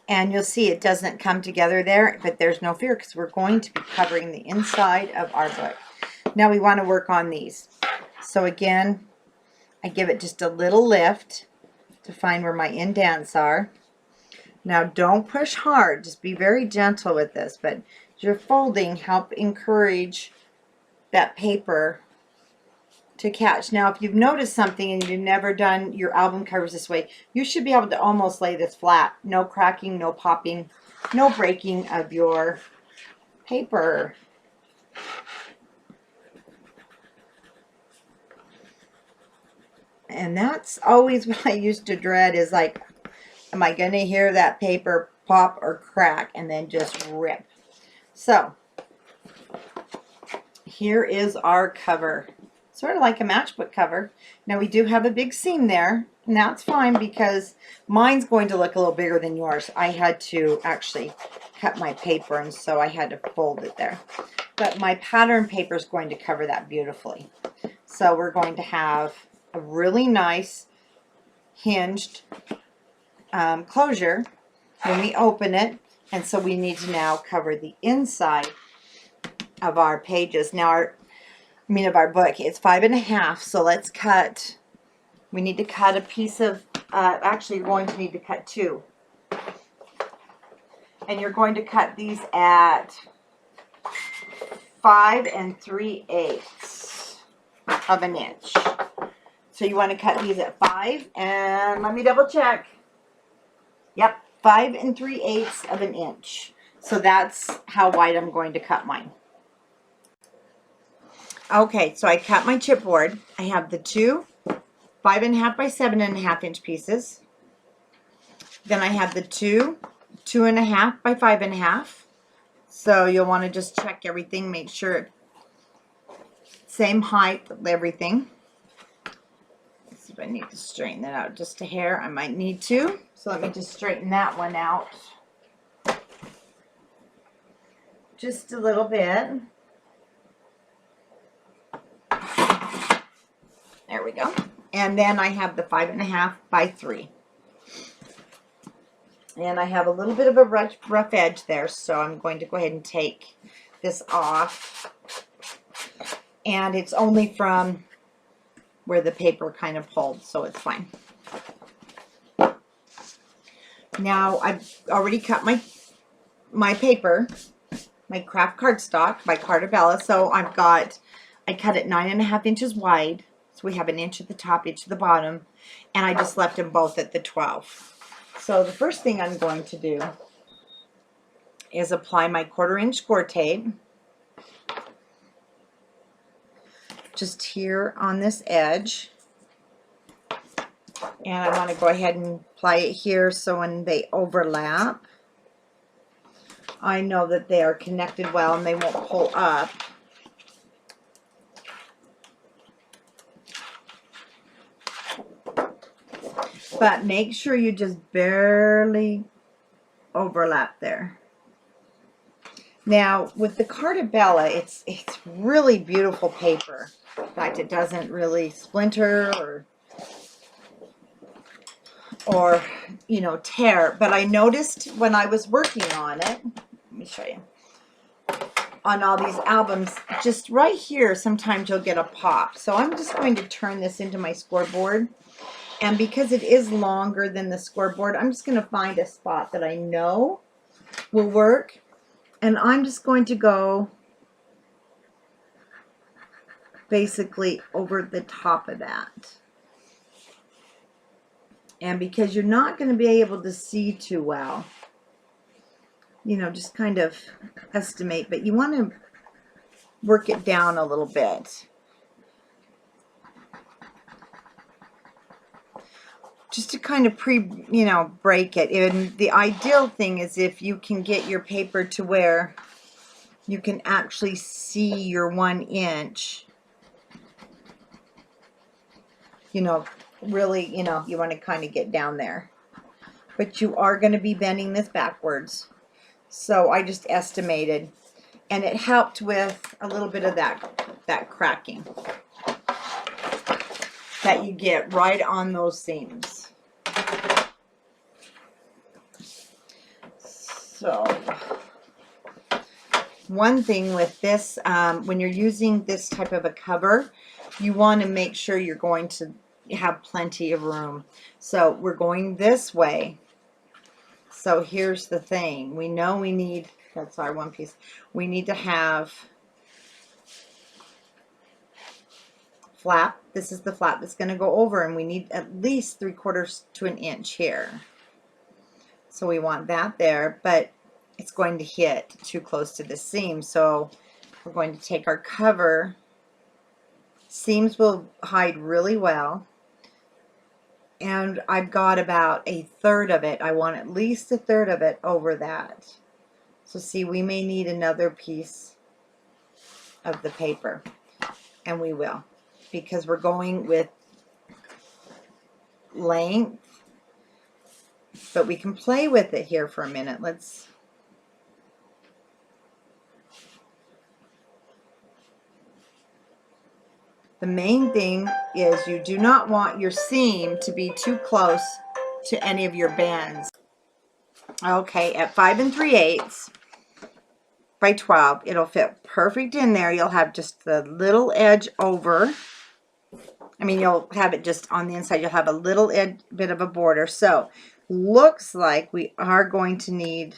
And you'll see it doesn't come together there, but there's no fear because we're going to be covering the inside of our book. Now we want to work on these. So again, I give it just a little lift to find where my indents are. Now don't push hard, just be very gentle with this, but your folding help encourage that paper to catch. Now if you've noticed something and you've never done your album covers this way, you should be able to almost lay this flat. No cracking, no popping, no breaking of your paper. And that's always what I used to dread, is like, am I going to hear that paper pop or crack and then just rip? So here is our cover. Sort of like a matchbook cover. Now we do have a big seam there, and that's fine because mine's going to look a little bigger than yours. I had to actually cut my paper, and so I had to fold it there. But my pattern paper is going to cover that beautifully. So we're going to have a really nice hinged closure when we open it, and so we need to now cover the inside of our pages. Now of our book, it's 5.5, so let's cut. We need to cut a piece of, actually you're going to need to cut 2. And you're going to cut these at 5 3/8 of an inch. So you want to cut these at 5, and let me double check. Yep, 5 3/8 of an inch. So that's how wide I'm going to cut mine. Okay, so I cut my chipboard. I have the 2 5.5 by 7.5 inch pieces. Then I have the 2 2.5 by 5.5. So you'll want to just check everything, make sure same height of everything. Let's see if I need to straighten that out just a hair. I might need to. So let me just straighten that one out just a little bit. There we go. And then I have the 5.5 by 3. And I have a little bit of a rough edge there, so I'm going to go ahead and take this off. And it's only from where the paper kind of pulled, so it's fine. Now I've already cut my paper, my craft cardstock by Cartabella. So I cut it 9.5 inches wide. So we have an inch at the top, inch at the bottom, and I just left them both at the 12. So the first thing I'm going to do is apply my 1/4 inch score tape just here on this edge. And I want to go ahead and apply it here so when they overlap, I know that they are connected well and they won't pull up. But make sure you just barely overlap there. Now with the Cartabella, it's really beautiful paper. In fact, it doesn't really splinter or you know, tear. But I noticed when I was working on it, let me show you, on all these albums, just right here sometimes you'll get a pop. So I'm just going to turn this into my scoreboard. And because it is longer than the scoreboard, I'm just going to find a spot that I know will work. And I'm just going to go basically over the top of that. And because you're not going to be able to see too well, you know, just kind of estimate, but you want to work it down a little bit. Just to kind of break it. And the ideal thing is if you can get your paper to where you can actually see your 1 inch. You know, really, you know, you want to kind of get down there. But you are going to be bending this backwards. So I just estimated. And it helped with a little bit of that cracking that you get right on those seams. So one thing with this, when you're using this type of a cover, you want to make sure you're going to have plenty of room. So we're going this way. So here's the thing. We know we need, that's our one piece, we need to have flap. This is the flap that's going to go over, and we need at least 3/4 to 1 inch here. So we want that there, but it's going to hit too close to the seam. So we're going to take our cover. Seams will hide really well. And I've got about 1/3 of it. I want at least 1/3 of it over that. So see, we may need another piece of the paper. And we will. Because we're going with length. But we can play with it here for a minute. Let's... The main thing is you do not want your seam to be too close to any of your bands. Okay, at 5 3/8 by 12, it'll fit perfect in there. You'll have just the little edge over. I mean, you'll have it just on the inside. You'll have a little bit of a border. So, looks like we are going to need...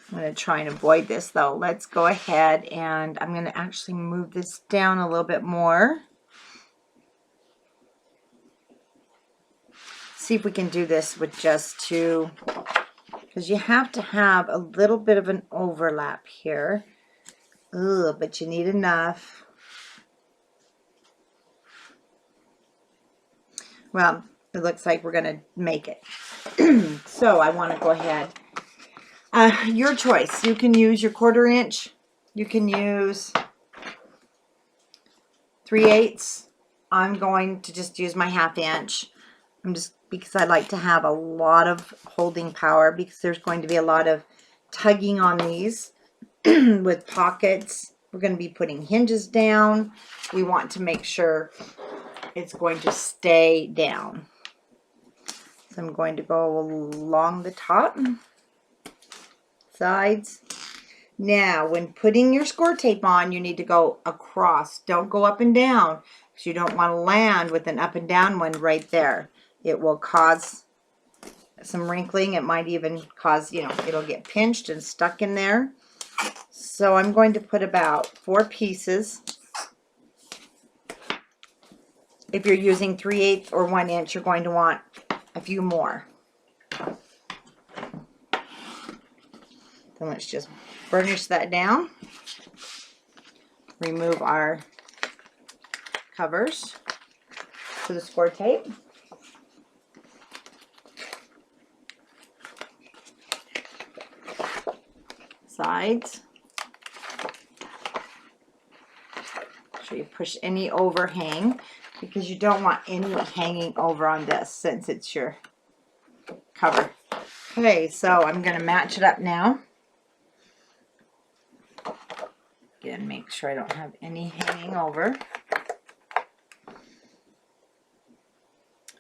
I'm going to try and avoid this though. Let's go ahead and I'm going to actually move this down a little bit more. See if we can do this with just 2, because you have to have a little bit of an overlap here. Ugh, but you need enough. Well, it looks like we're going to make it. So I want to go ahead. Your choice. You can use your 1/4 inch. You can use 3/8. I'm going to just use my 1/2 inch. Because I like to have a lot of holding power, because there's going to be a lot of tugging on these with pockets. We're going to be putting hinges down. We want to make sure it's going to stay down. So I'm going to go along the top, sides. Now, when putting your score tape on, you need to go across. Don't go up and down, because you don't want to land with an up and down one right there. It will cause some wrinkling. It might even cause, you know, it'll get pinched and stuck in there. So I'm going to put about 4 pieces. If you're using 3/8 or 1 inch, you're going to want a few more. Then let's just burnish that down. Remove our covers to the score tape. Sides. So you push any overhang, because you don't want any hanging over on this since it's your cover. Okay, so I'm going to match it up now. Again, make sure I don't have any hanging over.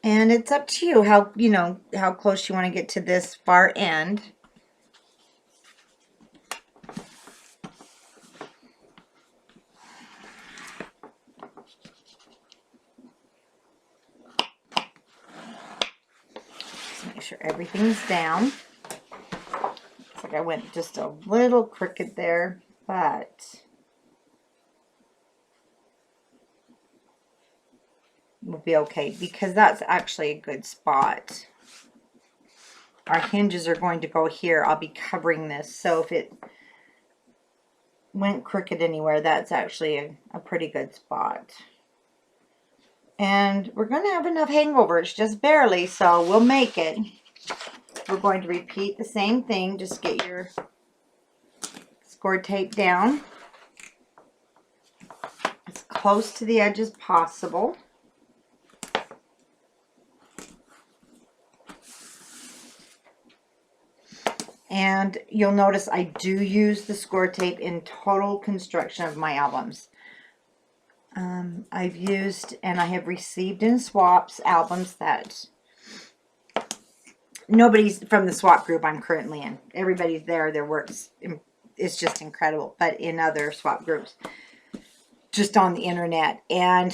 And it's up to you how, you know, how close you want to get to this far end. Just make sure everything's down. I went just a little crooked there, but we'll be okay because that's actually a good spot. Our hinges are going to go here. I'll be covering this, so if it went crooked anywhere, that's actually a pretty good spot. And we're going to have enough hangovers, just barely, so we'll make it. We're going to repeat the same thing. Just get your score tape down as close to the edge as possible. And you'll notice I do use the score tape in total construction of my albums. I've used and I have received in swaps albums that nobody's from the swap group I'm currently in. Everybody's there. Their work's is just incredible. But in other swap groups, just on the internet. And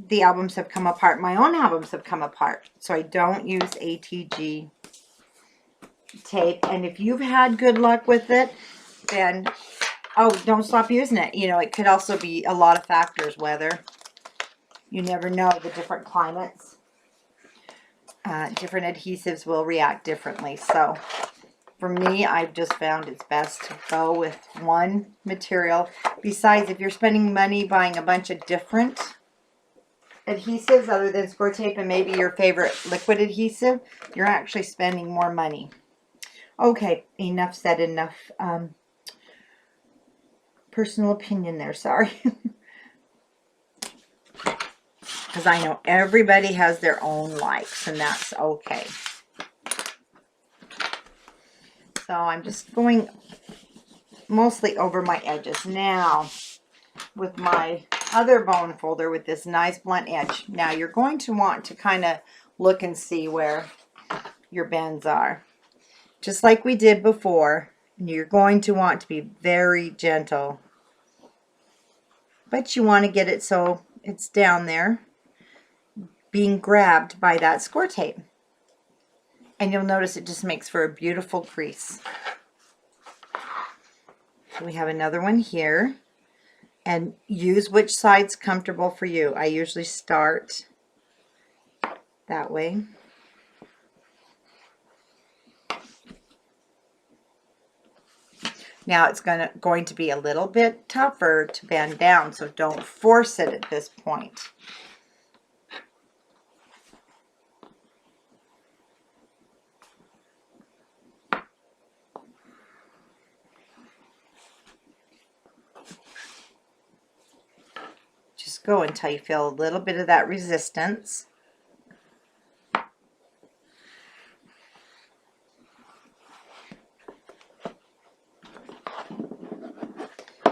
the albums have come apart. My own albums have come apart. So I don't use ATG tape. And if you've had good luck with it, then oh, don't stop using it. You know, it could also be a lot of factors, weather. You never know, the different climates. Different adhesives will react differently. So for me, I've just found it's best to go with one material. Besides, if you're spending money buying a bunch of different adhesives other than score tape and maybe your favorite liquid adhesive, you're actually spending more money. Okay, enough said, enough personal opinion there, sorry. Because I know everybody has their own likes, and that's okay. So I'm just going mostly over my edges. Now, with my other bone folder with this nice blunt edge, now you're going to want to kind of look and see where your bends are. Just like we did before, you're going to want to be very gentle. But you want to get it so it's down there, being grabbed by that score tape. And you'll notice it just makes for a beautiful crease. So we have another one here. And use which side's comfortable for you. I usually start that way. Now it's going to be a little bit tougher to bend down, so don't force it at this point. Just go until you feel a little bit of that resistance.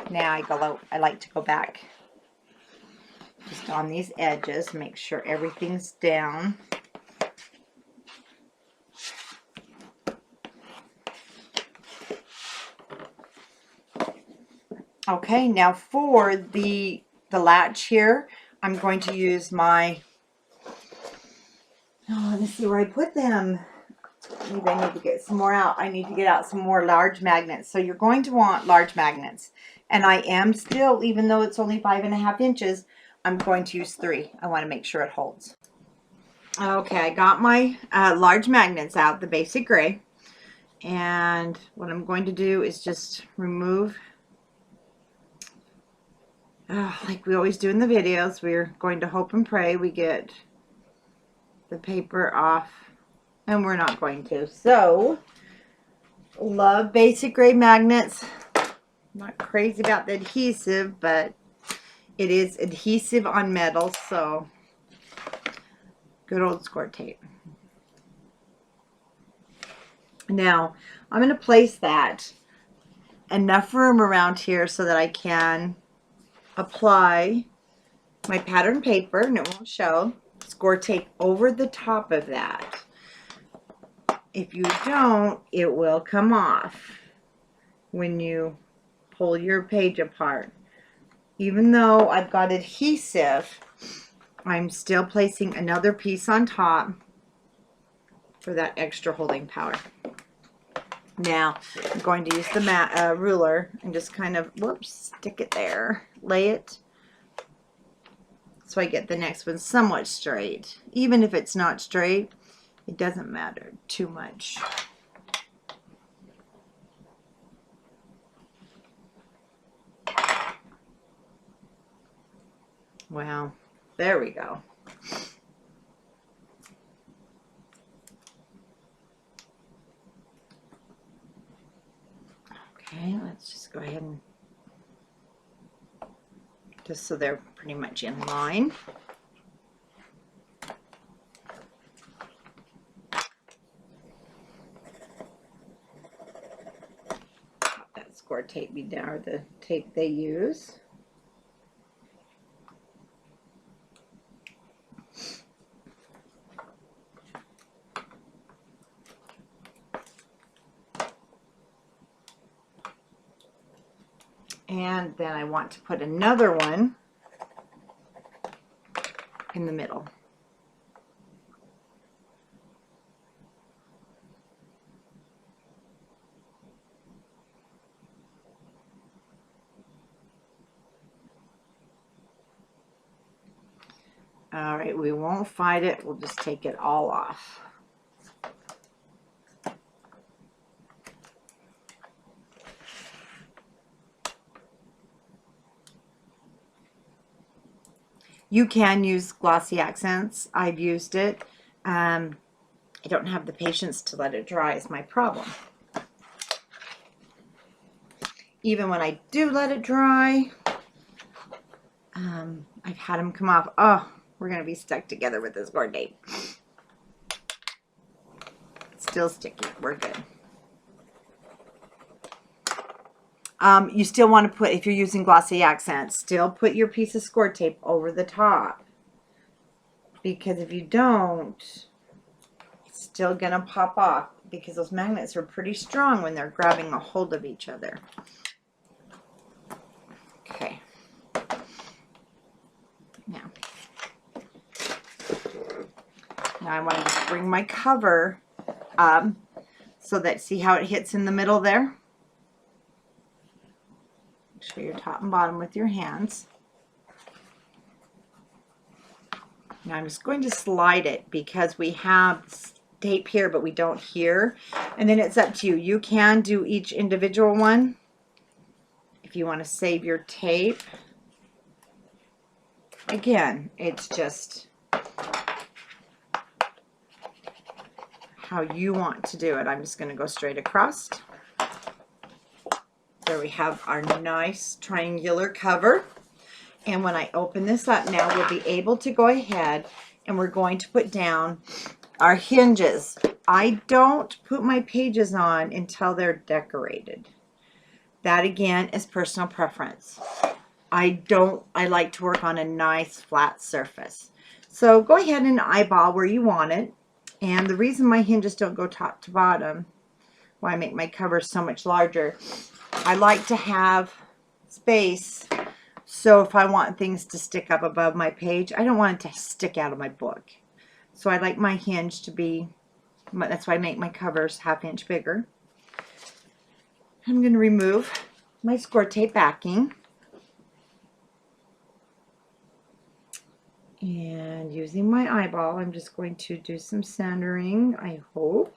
Now I like to go back just on these edges, make sure everything's down. Okay, now for the latch here, I'm going to use my, let me see where I put them. Maybe I need to get some more out. I need to get out some more large magnets. So you're going to want large magnets. And I am still, even though it's only 5.5 inches, I'm going to use 3. I want to make sure it holds. Okay, I got my large magnets out, the basic gray. And what I'm going to do is just remove, like we always do in the videos, we're going to hope and pray we get the paper off. And we're not going to. So, love basic gray magnets. Not crazy about the adhesive, but it is adhesive on metal, so good old score tape. Now, I'm going to place that enough room around here so that I can apply my pattern paper, and it won't show, score tape over the top of that. If you don't, it will come off when you pull your page apart. Even though I've got adhesive, I'm still placing another piece on top for that extra holding power. Now, I'm going to use the ruler and just kind of, whoops, stick it there. Lay it so I get the next one somewhat straight. Even if it's not straight, it doesn't matter too much. Wow, there we go. Okay, let's just go ahead and just so they're pretty much in line. That score tape be down, or the tape they use. And then I want to put another one in the middle. All right, we won't fight it. We'll just take it all off. You can use glossy accents. I've used it. I don't have the patience to let it dry is my problem. Even when I do let it dry, I've had them come off. Oh, we're going to be stuck together with this cord tape. Still sticky. We're good. You still want to put, if you're using glossy accents, still put your piece of score tape over the top. Because if you don't, it's still going to pop off. Because those magnets are pretty strong when they're grabbing a hold of each other. Okay. Now I want to just bring my cover up so that, see how it hits in the middle there? Show your top and bottom with your hands. Now I'm just going to slide it because we have tape here but we don't here. And then it's up to you. You can do each individual one if you want to save your tape. Again, it's just how you want to do it. I'm just going to go straight across. There we have our nice triangular cover. And when I open this up now, we'll be able to go ahead and we're going to put down our hinges. I don't put my pages on until they're decorated. That again is personal preference. I like to work on a nice flat surface. So go ahead and eyeball where you want it. And the reason my hinges don't go top to bottom, why I make my covers so much larger, I like to have space. So if I want things to stick up above my page, I don't want it to stick out of my book. So I like my hinge to be, that's why I make my covers 1/2 inch bigger. I'm going to remove my score tape backing. And using my eyeball, I'm just going to do some centering, I hope.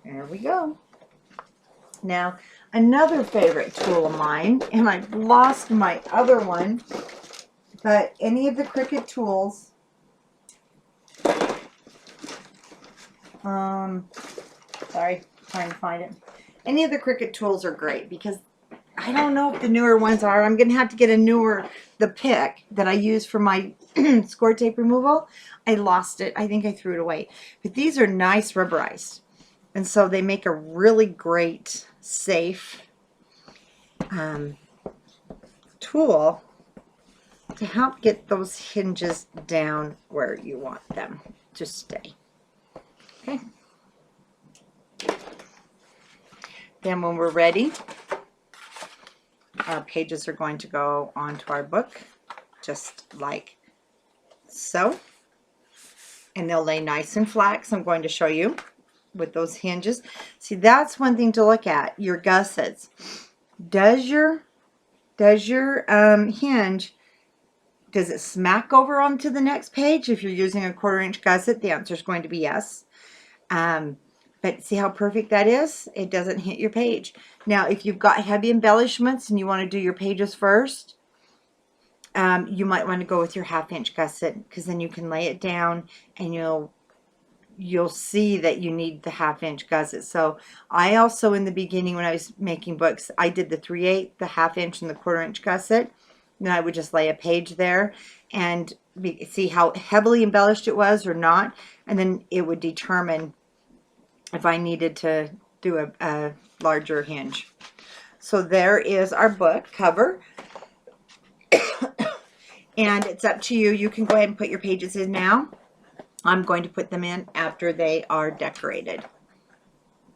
There we go. Now, another favorite tool of mine, and I've lost my other one, but any of the Cricut tools, sorry, trying to find it. Any of the Cricut tools are great because I don't know if the newer ones are. I'm going to have to get a newer, the pick that I use for my score tape removal. I lost it. I think I threw it away. But these are nice rubberized. And so they make a really great, safe tool to help get those hinges down where you want them to stay. Okay. Then when we're ready, our pages are going to go onto our book, just like so. And they'll lay nice and flat, so I'm going to show you. with those hinges. See, that's one thing to look at, your gussets. Does your hinge, does it smack over onto the next page? If you're using a 1/4 inch gusset, the answer is going to be yes. But see how perfect that is? It doesn't hit your page. Now, if you've got heavy embellishments and you want to do your pages first, you might want to go with your 1/2 inch gusset, because then you can lay it down and you'll see that you need the 1/2 inch gusset. So I also, in the beginning when I was making books, I did the 3/8, the 1/2 inch, and the 1/4 inch gusset. Then I would just lay a page there and see how heavily embellished it was or not, and then it would determine if I needed to do a larger hinge. So there is our book cover. And it's up to you. You can go ahead and put your pages in now. I'm going to put them in after they are decorated.